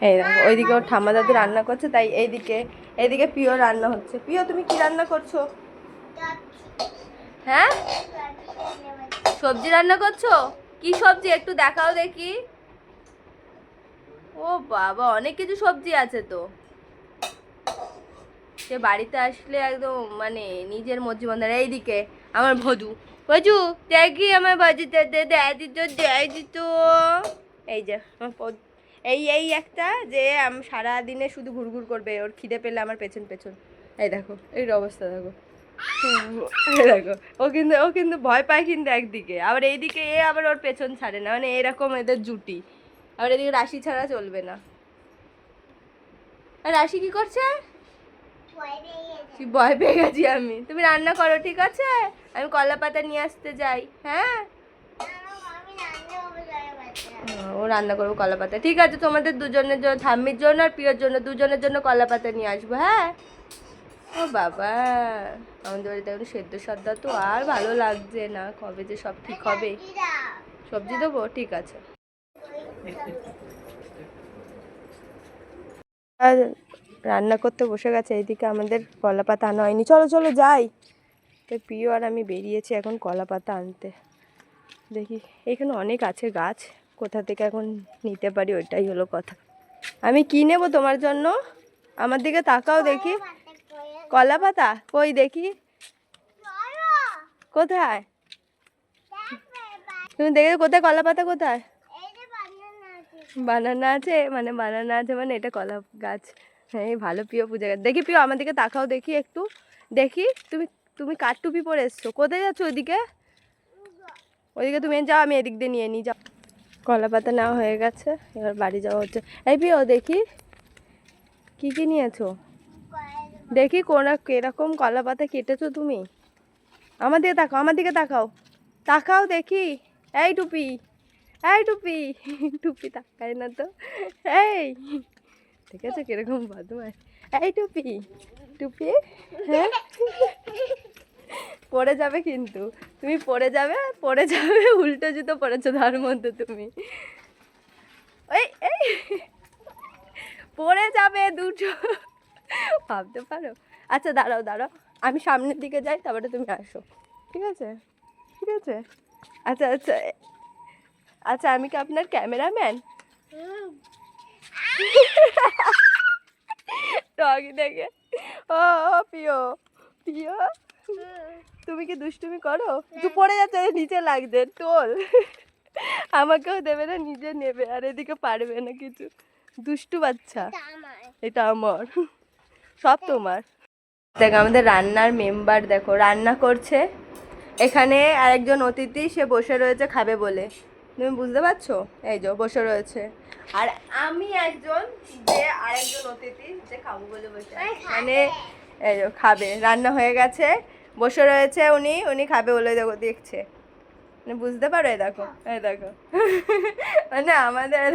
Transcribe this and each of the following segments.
এই দেখো ওইদিকে ওর ঠাম্মা দাদু রান্না করছে, তাই এইদিকে প্রিয় রান্না হচ্ছে। প্রিয় তুমি কি রান্না করছো? হ্যাঁ, সবজি রান্না করছো? কি সবজি একটু দেখাও দেখি। ও বাবা, অনেক কিছু সবজি আছে তো। সে বাড়িতে আসলে একদম মানে নিজের মর্জি মন্দার। এইদিকে আমার ভজু ভজু দেখি আমার ভজুতে দেয় দিত দেয় দিত। এই যে এই একটা যে আমি সারাদিনে শুধু ঘুরঘুর করবে, ওর খিদে পেলে আমার পেছন পেছন। এই দেখো এই অবস্থা দেখো। এই দেখো ও কিন্তু ভয় পায় কিন্তু একদিকে, আবার এইদিকে এ আবার ওর পেছন ছাড়ে না, মানে এরকম এদের জুটি। আবার এদিকে রাশি ছাড়া চলবে না। আর রাশি কি করছে? ভয় পেয়ে গেছি আমি। তুমি রান্না করো, ঠিক আছে? আমি কলা পাতা নিয়ে আসতে যাই। হ্যাঁ, ও রান্না করবো কলা পাতা। ঠিক আছে, তোমাদের দুজনের জন্য, ঠাম্মির জন্য আর প্রিয়র জন্য, দুজনের জন্য কলা পাতা নিয়ে আসবো। হ্যাঁ। ও বাবা, আমাদের বাড়িতে এখন সেদ্ধ সাদ্দা তো আর ভালো লাগছে না, কবে যে সব ঠিক হবে। সবজি দেবো, ঠিক আছে। আর রান্না করতে বসে গেছে। এইদিকে আমাদের কলা পাতা আনা হয়নি, চলো চলো যাই। তো প্রিয় আর আমি বেরিয়েছি এখন কলা পাতা আনতে। দেখি এখানে অনেক আছে গাছ, কোথা থেকে এখন নিতে পারি ওইটাই হলো কথা। আমি কি নেবো তোমার জন্য? আমার দিকে তাকাও দেখি। কলা পাতা কই দেখি, কোথায়? তুমি দেখে কোথায় কলা পাতা কোথায়? বানানা আছে মানে, বানানা আছে মানে এটা কলা গাছ। হ্যাঁ ভালো, প্রিয় পূজা গাছ। দেখি প্রিয় আমার দিকে তাকাও দেখি একটু। দেখি তুমি তুমি কার টুপি পরে এসছো? কোথায় যাচ্ছ? ওইদিকে ওইদিকে তুমি যাও, আমি এদিক দিয়ে নিয়ে নিই, যাও। কলা পাতা নেওয়া হয়ে গেছে, এবার বাড়ি যাওয়া হচ্ছে। এই প্রিয় দেখি কি কি নিয়েছো, দেখি কিরকম কলা পাতা কেটেছো তুমি। আমার দিকে তাকাও, আমার দিকে তাকাও, তাকাও দেখি। এই টুপি, এই টুপি, টুপি তাকায় না তো। এই ঠিক আছে, কিরকম বদমাস। এই টুপি, টুপি, হ্যাঁ পড়ে যাবে কিন্তু, তুমি পড়ে যাবে, পড়ে যাবে। উল্টো জুতো পড়েছো তার মধ্যে তুমি। এই এই পড়ে যাবে দুটো, ভাবতে পারো। আচ্ছা দাঁড়াও দাঁড়াও, আমি সামনের দিকে যাই, তারপরে তুমি আসো। ঠিক আছে, ঠিক আছে। আচ্ছা আচ্ছা আচ্ছা, আমি কি আপনার ক্যামেরাম্যান? টগি দেখে। ও প্রিয়, প্রিয় তুমি কি দুষ্টুমি করো? তুই পড়ে যাচ্ছে, নিচে লাগছে টোল। আমাকেও দেবে না, নিজে নেবে, আর এদিকে পারবে না কিছু। দুষ্টু বাচ্চা। এটা আমার, সব তোমার। দেখ আমাদের রান্নার মেম্বার দেখো রান্না করছে। এখানে আরেকজন অতিথি, সে বসে রয়েছে খাবে বলে, তুমি বুঝতে পারছো? এই যে বসে রয়েছে। আর আমি একজন, যে আরেকজন অতিথি, যে খাবো বলে বসে, মানে এই যে খাবে, রান্না হয়ে গেছে, বসে রয়েছে উনি, উনি খাবে বলে দেখো দেখছে, মানে বুঝতে পারো? এই দেখো, এই দেখো। মানে আমাদের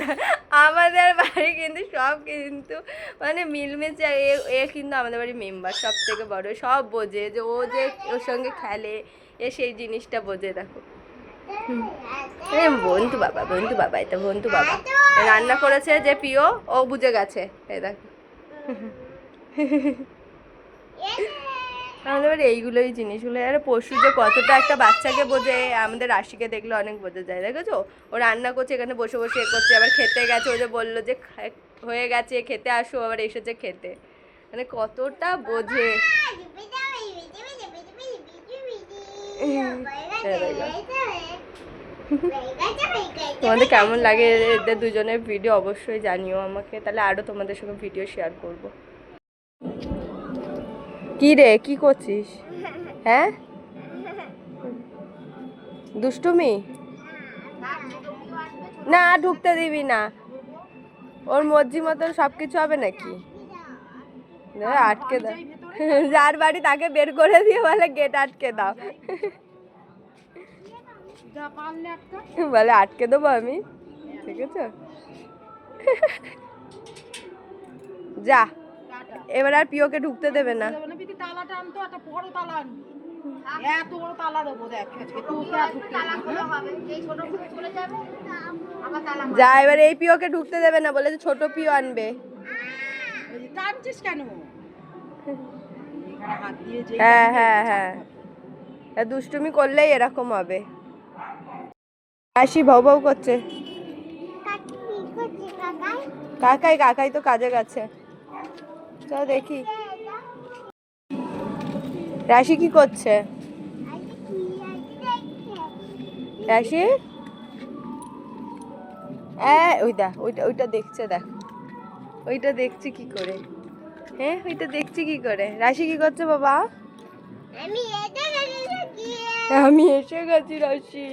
আমাদের বাড়ি কিন্তু সব কিন্তু মানে মিলমিশে, এ কিন্তু আমাদের বাড়ির মেম্বার, সব থেকে বড়, সব বোঝে, যে ও যে ওর সঙ্গে খেলে, এ সেই জিনিসটা বোঝে। দেখো বন্ধু বাবা, বন্ধু বাবা, এটা বন্ধু বাবা রান্না করেছে যে প্রিয়, ও বুঝে গেছে। এই দেখো আমাদের বাড়ি এইগুলোই জিনিসগুলো। আর পশু যে কতটা একটা বাচ্চাকে বোঝে, আমাদের রাশিকে দেখলে অনেক বোঝা যায়। দেখেছো ও রান্না করছে, এখানে বসে বসে এ করছে, আবার খেতে গেছে, ও যে বললো যে হয়ে গেছে খেতে আসো, আবার এসেছে খেতে, মানে কতটা বোঝে। তোমাদের কেমন লাগে এদের দুজনের ভিডিও অবশ্যই জানিও আমাকে, তাহলে আরও তোমাদের সঙ্গে ভিডিও শেয়ার করব। কি রে, কি করছিস? হ্যাঁ, দুষ্টুমি না, ঢুকতে দিবি না, ওর মর্জি মতন সব কিছু হবে নাকি? আটকে দাও, যার বাড়ি তাকে বের করে দিয়ে বলে গেট আটকে দাও, বলে আটকে দেবো আমি, ঠিক আছে? যা, এবার আর প্রিয়কে ঢুকতে দেবে না। এত বড় তালা দেবো দেখ আজকে তোকে আর ঢুকতে দেবো না। যা এবার এই পিওকে ঢুকতে দেবে না, বলে যে ছোট পিও আনবে। ওই যে টানছিস কেন? এখানে হাত দিয়ে যে হ্যাঁ হ্যাঁ হ্যাঁ, দুষ্টুমি করলেই এরকম হবে। আসি ভাউ ভাউ করছে। কাকাই তো কাজে গেছে। চল দেখি রাশি কি করছে। রাশি ওই দেখ, ওইটা দেখছে, দেখ ওইটা দেখছি কি করে। হ্যাঁ ওইটা দেখছি কি করে। রাশি কি করছে বাবা? আমি এসে গেছি রাশি।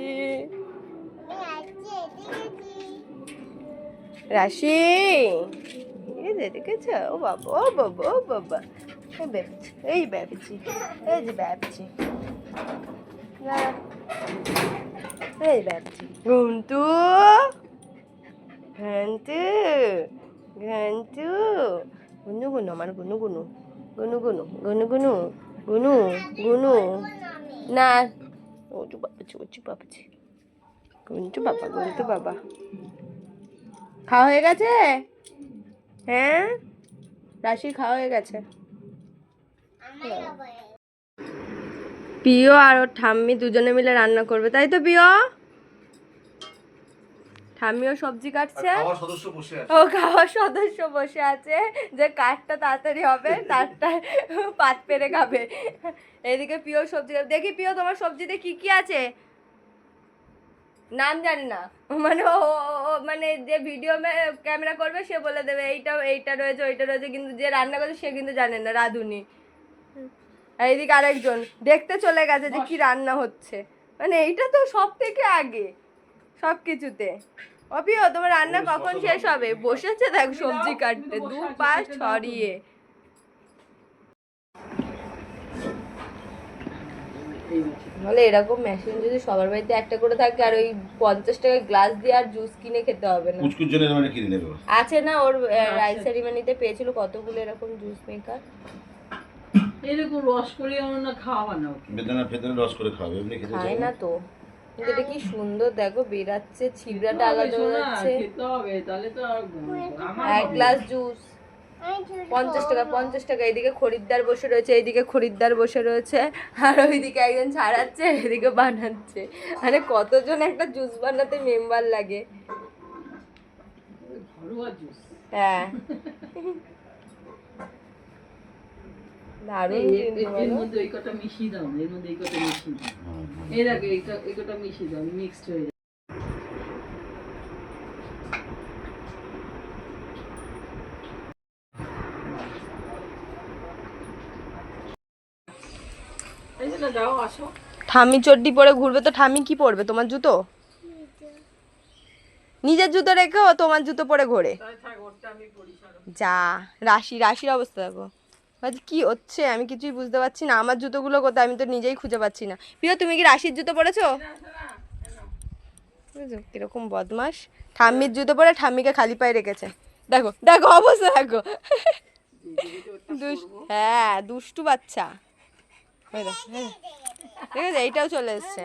রাশি এই যে দেখেছ, ও বাবা ও বাবা ও বাবা, এই ব্যাপছি, এই যে ব্যাপছি, এই ব্যাপছি। ঘুমটু ঘন্টু ঘন্টু, গুনু গুনু আমার গুনু গুনু গুনু গুনু গুনু গুনু গুনু গুনু না, ওটু বাবাছি ওটু বাবাছি, গুনটু বাবা গুনটু বাবা। খাওয়া হয়ে গেছে? হ্যাঁ রাশি খাওয়া হয়ে গেছে। পিও আর ওর ঠাম্মি দুজনে মিলে রান্না করবে, তাই তো পিও? ঠাম্মিও সবজি কাটছে, ও খাওয়ার সদস্য বসে আছে, যে কাঠটা তাড়াতাড়ি হবে তারটা পাত পেরে খাবে। এদিকে পিও সবজি, দেখি পিও তোমার সবজিতে কি কি আছে? নাম জানি না, মানে মানে যে ভিডিও ক্যামেরা করবে সে বলে দেবে এইটা রয়েছে ওইটা রয়েছে, কিন্তু যে রান্না করছে সে কিন্তু জানে না, রাঁধুনি। এইদিকে আরেকজন দেখতে চলে গেছে যে কি রান্না হচ্ছে, মানে এইটা তো সব থেকে আগে সব কিছুতে। অপিও তোমার রান্না কখন শেষ হবে? বসেছে দেখ সবজি কাটতে, দু পাশ ছড়িয়ে। বলে এরকম মেশিন যদি সবার বাড়িতে একটা করে থাকে, আর ওই 50 টাকা গ্লাস দিয়ে আর জুস কিনে খেতে হবে না। আছে না ওর রাইস সেরিমনিতে পেয়েছিল কতগুলো এরকম জুস মেকার। এরকম রস করে না খাওয়া না, বেদানা ফেদানা রস করে খাবে, এমনি খেতে খায় না তো। কিন্তু এটা কি সুন্দর দেখো বেরাচ্ছে, ছিবড়াটা আলাদা হচ্ছে। খেতে হবে তাহলে তো এক গ্লাস জুস 50 টাকা 50 টাকা। এইদিকে খরিদ্দার বসে রয়েছে, এইদিকে খরিদ্দার বসে রয়েছে, আর ওইদিকে একজন ছাড়াচ্ছে, এদিকে বানাচ্ছে। মানে কতজন একটা জুস বানাতে মেম্বার লাগে। ঘরোয়া জুস। হ্যাঁ দারুণ। এর মধ্যে এই কটা মিশিয়ে দাও, এর মধ্যে এই কটা মিশিয়ে দাও, এই দেখো এই কটা মিশিয়ে দাও, মিক্সড হয়ে যাবে। এই যে যাও আসো। ঠামি চড্ডি পরে ঘুরবে তো ঠামি কি পরবে? তোমার জুতো? নিজের জুতো রেখে ও তোমার জুতো পরে ঘোরে। যা রাশির অবস্থা দেখো কি হচ্ছে, আমি কিছুই বুঝতে পারছি না। আমার জুতোগুলো কোথায় আমি তো নিজেই খুঁজে পাচ্ছি না। প্রিয় তুমি কি রাশির জুতো পরেছো? কিরকম বদমাস, ঠাম্মির জুতো পরে ঠাম্মিকে খালি পায়ে রেখেছে। দেখো দেখো অবস্থা দেখো, হ্যাঁ দুষ্টু বাচ্চা। ঠিক আছে এইটাও চলে এসছে।